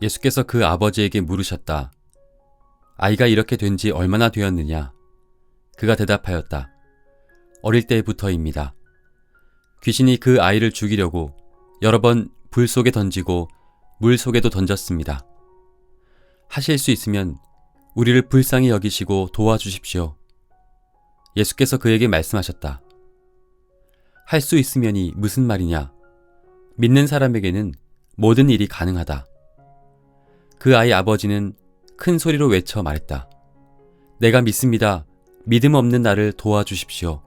예수께서 그 아버지에게 물으셨다. 아이가 이렇게 된 지 얼마나 되었느냐? 그가 대답하였다. 어릴 때부터입니다. 귀신이 그 아이를 죽이려고 여러 번 불 속에 던지고 물 속에도 던졌습니다. 하실 수 있으면 우리를 불쌍히 여기시고 도와주십시오. 예수께서 그에게 말씀하셨다. 할 수 있으면이 무슨 말이냐? 믿는 사람에게는 모든 일이 가능하다. 그 아이 아버지는 큰 소리로 외쳐 말했다. 내가 믿습니다. 믿음 없는 나를 도와주십시오.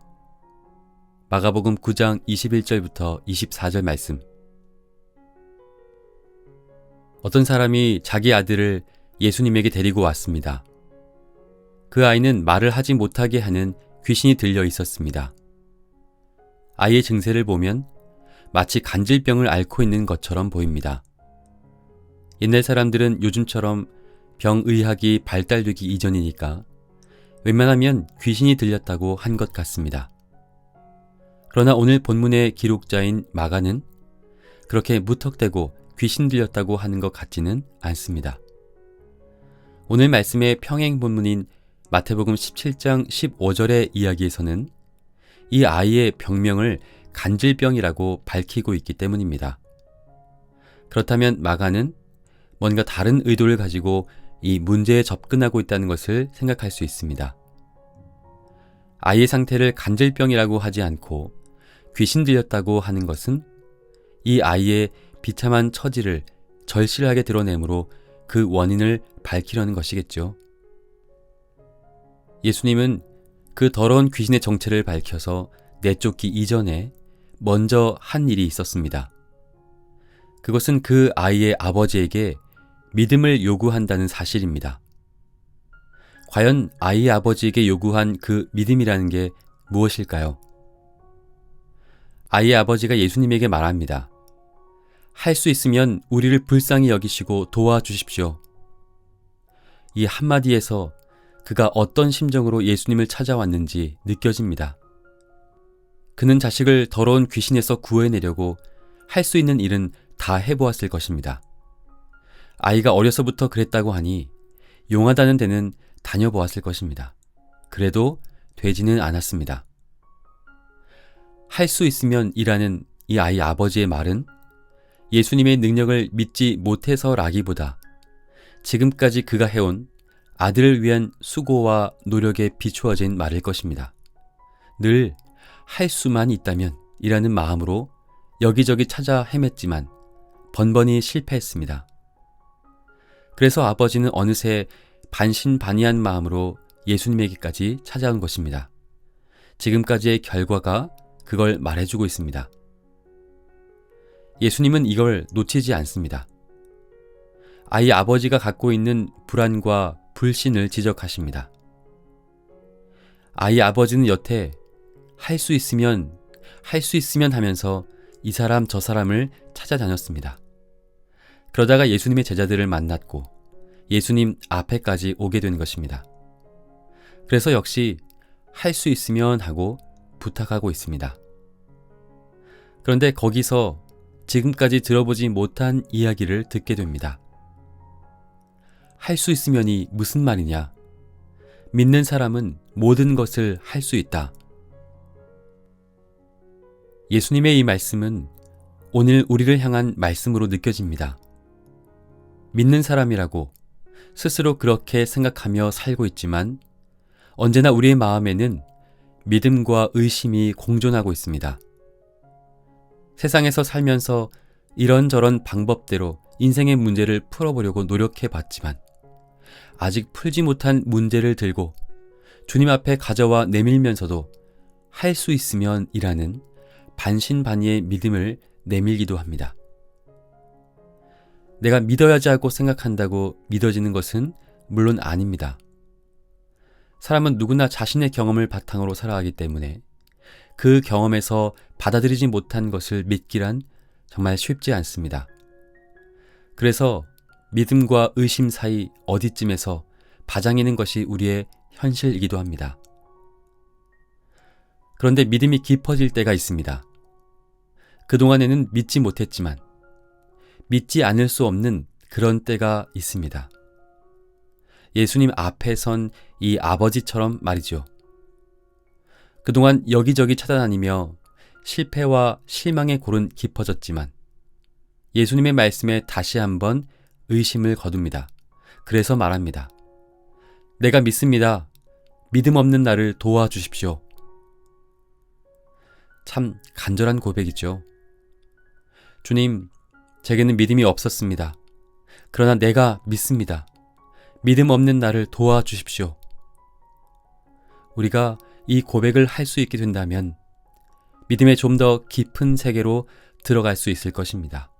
마가복음 9장 21절부터 24절 말씀. 어떤 사람이 자기 아들을 예수님에게 데리고 왔습니다. 그 아이는 말을 하지 못하게 하는 귀신이 들려 있었습니다. 아이의 증세를 보면 마치 간질병을 앓고 있는 것처럼 보입니다. 옛날 사람들은 요즘처럼 병의학이 발달되기 이전이니까 웬만하면 귀신이 들렸다고 한 것 같습니다. 그러나 오늘 본문의 기록자인 마가는 그렇게 무턱대고 귀신 들렸다고 하는 것 같지는 않습니다. 오늘 말씀의 평행 본문인 마태복음 17장 15절의 이야기에서는 이 아이의 병명을 간질병이라고 밝히고 있기 때문입니다. 그렇다면 마가는 뭔가 다른 의도를 가지고 이 문제에 접근하고 있다는 것을 생각할 수 있습니다. 아이의 상태를 간질병이라고 하지 않고 귀신 들렸다고 하는 것은 이 아이의 비참한 처지를 절실하게 드러내므로 그 원인을 밝히려는 것이겠죠. 예수님은 그 더러운 귀신의 정체를 밝혀서 내쫓기 이전에 먼저 한 일이 있었습니다. 그것은 그 아이의 아버지에게 믿음을 요구한다는 사실입니다. 과연 아이의 아버지에게 요구한 그 믿음이라는 게 무엇일까요? 아이의 아버지가 예수님에게 말합니다. 할 수 있으면 우리를 불쌍히 여기시고 도와주십시오. 이 한마디에서 그가 어떤 심정으로 예수님을 찾아왔는지 느껴집니다. 그는 자식을 더러운 귀신에서 구해내려고 할 수 있는 일은 다 해보았을 것입니다. 아이가 어려서부터 그랬다고 하니 용하다는 데는 다녀보았을 것입니다. 그래도 되지는 않았습니다. 할 수 있으면 이라는 이 아이 아버지의 말은 예수님의 능력을 믿지 못해서라기보다 지금까지 그가 해온 아들을 위한 수고와 노력에 비추어진 말일 것입니다. 늘 할 수만 있다면 이라는 마음으로 여기저기 찾아 헤맸지만 번번이 실패했습니다. 그래서 아버지는 어느새 반신반의한 마음으로 예수님에게까지 찾아온 것입니다. 지금까지의 결과가 그걸 말해주고 있습니다. 예수님은 이걸 놓치지 않습니다. 아이 아버지가 갖고 있는 불안과 불신을 지적하십니다. 아이 아버지는 여태 할 수 있으면 하면서 이 사람 저 사람을 찾아다녔습니다. 그러다가 예수님의 제자들을 만났고 예수님 앞에까지 오게 된 것입니다. 그래서 역시 할 수 있으면 하고 부탁하고 있습니다. 그런데 거기서 지금까지 들어보지 못한 이야기를 듣게 됩니다. 할 수 있으면이 무슨 말이냐? 믿는 사람은 모든 것을 할 수 있다. 예수님의 이 말씀은 오늘 우리를 향한 말씀으로 느껴집니다. 믿는 사람이라고 스스로 그렇게 생각하며 살고 있지만 언제나 우리의 마음에는 믿음과 의심이 공존하고 있습니다. 세상에서 살면서 이런저런 방법대로 인생의 문제를 풀어보려고 노력해봤지만 아직 풀지 못한 문제를 들고 주님 앞에 가져와 내밀면서도 할 수 있으면 이라는 반신반의의 믿음을 내밀기도 합니다. 내가 믿어야지 하고 생각한다고 믿어지는 것은 물론 아닙니다. 사람은 누구나 자신의 경험을 바탕으로 살아가기 때문에 그 경험에서 받아들이지 못한 것을 믿기란 정말 쉽지 않습니다. 그래서 믿음과 의심 사이 어디쯤에서 바장이는 것이 우리의 현실이기도 합니다. 그런데 믿음이 깊어질 때가 있습니다. 그동안에는 믿지 못했지만 믿지 않을 수 없는 그런 때가 있습니다. 예수님 앞에 선 이 아버지처럼 말이죠. 그동안 여기저기 찾아다니며 실패와 실망의 골은 깊어졌지만 예수님의 말씀에 다시 한번 의심을 거둡니다. 그래서 말합니다. 내가 믿습니다. 믿음 없는 나를 도와주십시오. 참 간절한 고백이죠. 주님, 제게는 믿음이 없었습니다. 그러나 내가 믿습니다. 믿음 없는 나를 도와주십시오. 우리가 이 고백을 할 수 있게 된다면 믿음의 좀 더 깊은 세계로 들어갈 수 있을 것입니다.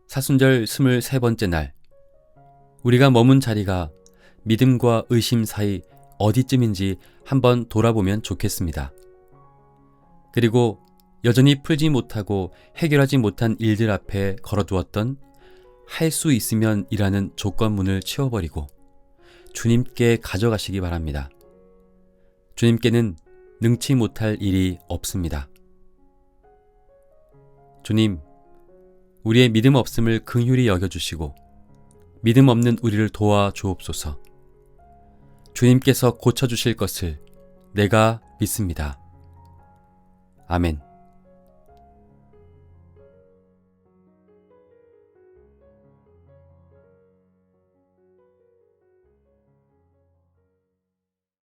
사순절 23번째 날, 우리가 머문 자리가 믿음과 의심 사이 어디쯤인지 한번 돌아보면 좋겠습니다. 그리고 여전히 풀지 못하고 해결하지 못한 일들 앞에 걸어두었던 할 수 있으면 이라는 조건문을 치워버리고 주님께 가져가시기 바랍니다. 주님께는 능치 못할 일이 없습니다. 주님, 우리의 믿음 없음을 긍휼히 여겨주시고 믿음 없는 우리를 도와주옵소서. 주님께서 고쳐주실 것을 내가 믿습니다. 아멘.